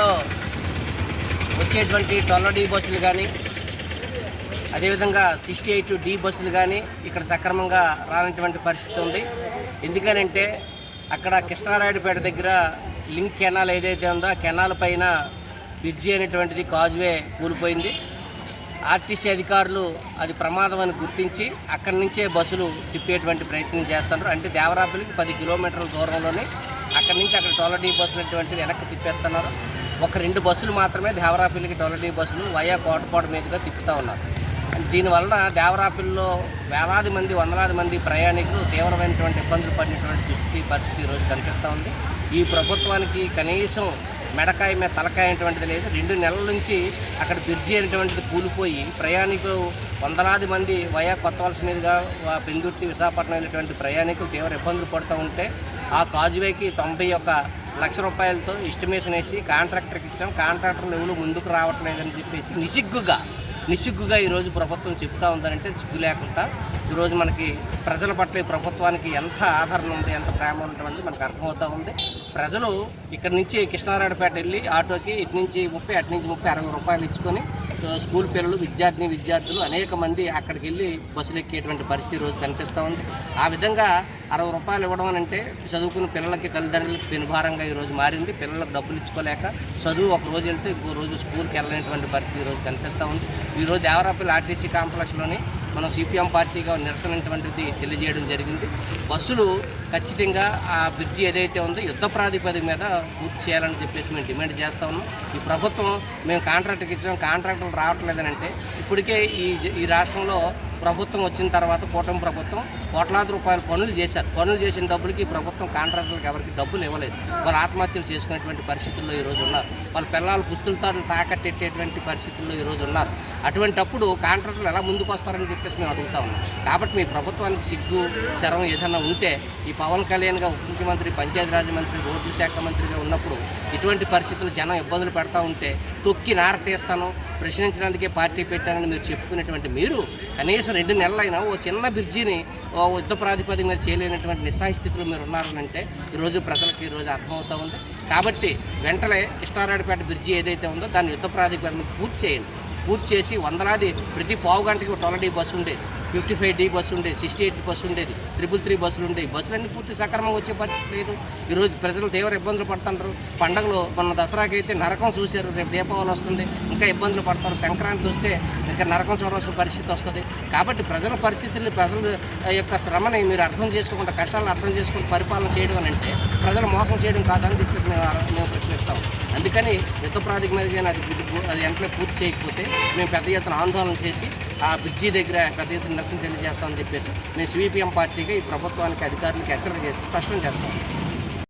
జిల్లాలో వచ్చేటువంటి 12D బస్సులు కానీ అదేవిధంగా 68D బస్సులు కానీ ఇక్కడ సక్రమంగా రానటువంటి పరిస్థితి ఉంది. ఎందుకనంటే అక్కడ కృష్ణారాయుడుపేట దగ్గర లింక్ కెనాల్ ఏదైతే ఉందో ఆ కెనాల్ పైన బ్రిడ్జి అనేటువంటిది కాజ్వే కూలిపోయింది. ఆర్టీసీ అధికారులు అది ప్రమాదం అని గుర్తించి అక్కడి నుంచే బస్సులు తిప్పేటువంటి ప్రయత్నం చేస్తున్నారు. అంటే దేవరాపల్లికి 10 కిలోమీటర్ల దూరంలోనే అక్కడి నుంచి అక్కడ 12D బస్సులు అటువంటిది వెనక్కి తిప్పేస్తున్నారు. ఒక 2 బస్సులు మాత్రమే దేవరాపల్లికి 12D బస్సులు వయా కోటపాడు మీదుగా తిప్పుతూ ఉన్నారు. దీనివలన దేవరాపల్లిలో వేలాది మంది వందలాది మంది ప్రయాణికులు తీవ్రమైనటువంటి ఇబ్బందులు పడినటువంటి పరిస్థితి ఈరోజు కనిపిస్తూ ఉంది. ఈ ప్రభుత్వానికి కనీసం మెడకాయ మీద తలకాయ అనేటువంటిది లేదు. 2 నెలల నుంచి అక్కడ బ్రిడ్జి అనేటువంటిది కూలిపోయి ప్రయాణికులు వందలాది మంది వయా కొత్తవలస మీదుగా పెందుర్తి విశాఖపట్నం అనేటువంటి ప్రయాణికులు తీవ్ర ఇబ్బందులు పడుతూ ఉంటే ఆ కాజువేకి 91 లక్ష రూపాయలతో ఎస్టిమేషన్ వేసి కాంట్రాక్టర్కి ఇచ్చాం. కాంట్రాక్టర్లు ఎవరు ముందుకు రావట్లేదని చెప్పేసి నిసిగ్గుగా ఈరోజు ప్రభుత్వం చెప్తా ఉందనంటే సిగ్గు లేకుండా ఈరోజు మనకి ప్రజల పట్ల ఈ ప్రభుత్వానికి ఎంత ఆదరణ ఉంది, ఎంత ప్రేమ ఉంటుంది మనకు అర్థమవుతూ ఉంది. ప్రజలు ఇక్కడి నుంచి కృష్ణారాయుడుపేట వెళ్ళి ఆటోకి ఇటు నుంచి 30 అటు నుంచి 30 60 రూపాయలు ఇచ్చుకొని స్కూల్ పిల్లలు విద్యార్థులు అనేక మంది అక్కడికి వెళ్ళి బస్సులు ఎక్కేటువంటి పరిస్థితి ఈరోజు కనిపిస్తూ ఉంది. ఆ విధంగా 60 రూపాయలు ఇవ్వడం అంటే చదువుకున్న పిల్లలకి తల్లిదండ్రులకి పెనుభారంగా ఈరోజు మారింది. పిల్లలకు డబ్బులు ఇచ్చుకోలేక చదువు ఒక రోజు వెళ్తే ఇంకో రోజు స్కూల్కి వెళ్ళలేనటువంటి పరిస్థితి ఈరోజు కనిపిస్తూ ఉంది. ఈరోజు దేవరాపల్లి ఆర్టీసీ కాంప్లెక్స్లోని మనం సిపిఎం పార్టీగా నిరసనటువంటిది తెలియజేయడం జరిగింది. బస్సులు ఖచ్చితంగా ఆ బ్రిడ్జి ఏదైతే ఉందో యుద్ధ ప్రాతిపదిక మీద పూర్తి చేయాలని చెప్పేసి మేము డిమాండ్ చేస్తూ ఉన్నాం. ఈ ప్రభుత్వం మేము కాంట్రాక్టర్కి ఇచ్చాం, కాంట్రాక్టర్లు రావట్లేదని అంటే ఇప్పటికే ఈ రాష్ట్రంలో ప్రభుత్వం వచ్చిన తర్వాత కూటమి ప్రభుత్వం కోట్లాది రూపాయల పనులు చేశారు. పనులు చేసిన డబ్బులకి ప్రభుత్వం కాంట్రాక్టర్లకు ఎవరికి డబ్బులు ఇవ్వలేదు. వాళ్ళు ఆత్మహత్యలు చేసుకునేటువంటి పరిస్థితుల్లో ఈరోజు ఉన్నారు. వాళ్ళ పిల్లలు పుస్తులతో తాకట్టెట్టేటువంటి పరిస్థితుల్లో ఈరోజు ఉన్నారు. అటువంటప్పుడు కాంట్రాక్టర్లు ఎలా ముందుకు వస్తారని చెప్పేసి మేము అడుగుతా ఉన్నాం. కాబట్టి మీ ప్రభుత్వానికి సిగ్గు శరం ఏదైనా ఉంటే ఈ పవన్ కళ్యాణ్గా ఉప ముఖ్యమంత్రి, పంచాయతీరాజ్ మంత్రి, రోడ్డు శాఖ మంత్రిగా ఉన్నప్పుడు ఇటువంటి పరిస్థితులు జనం ఇబ్బందులు పెడతా ఉంటే తొక్కి నార తీస్తాను, ప్రశ్నించడానికే పార్టీ పెట్టానని మీరు చెప్పుకునేటువంటి మీరు కనీసం 2 నెలలైనా ఓ చిన్న బ్రిడ్జిని యుద్ధ ప్రాతిపదిక మీద చేయలేనటువంటి నిస్సాయ మీరు ఉన్నారనంటే ఈరోజు ప్రజలకు ఈరోజు అర్థమవుతూ ఉంది. కాబట్టి వెంటనే కృష్ణారాయుడుపేట బ్రిడ్జి ఏదైతే ఉందో దాన్ని యుద్ధ ప్రాతిపదికన పూర్తి చేయండి. పూర్తి చేసి వందలాది ప్రతి పావు గంటకి 12D బస్సు ఉండేది, 55D బస్సు ఉండేది, 68 బస్సు ఉండేది, 333 బస్సులు ఉండేవి. బస్సులన్నీ పూర్తి సక్రమంగా వచ్చే పరిస్థితి లేదు. ఈరోజు ప్రజలు తీవ్ర ఇబ్బందులు పడుతుంటారు. పండుగలు మన దసరాకి అయితే నరకం చూశారు, రేపు దీపావళి వస్తుంది ఇంకా ఇబ్బందులు పడతారు, సంక్రాంతి వస్తే ఇంకా నరకం చూడాల్సిన పరిస్థితి వస్తుంది. కాబట్టి ప్రజల పరిస్థితుల్ని, ప్రజల యొక్క శ్రమని మీరు అర్థం చేసుకోకుండా, కష్టాలను అర్థం చేసుకుంటూ పరిపాలన చేయడం అని అంటే ప్రజలు మోసం చేయడం కాదని చెప్పేసి మేము ప్రశ్నిస్తాం. అందుకని యుద్ధ ప్రాతిపదిక మీద అది వెంటనే పూర్తి చేయకపోతే మేము పెద్ద ఎత్తున ఆందోళన చేసి ఆ బ్రిడ్జి దగ్గర పెద్ద ఎత్తున నిరసన తెలియజేస్తామని చెప్పేసి మేము సిపిఎం పార్టీగా ఈ ప్రభుత్వానికి, అధికారులకు హెచ్చరిక చేసి స్పష్టం చేస్తాం.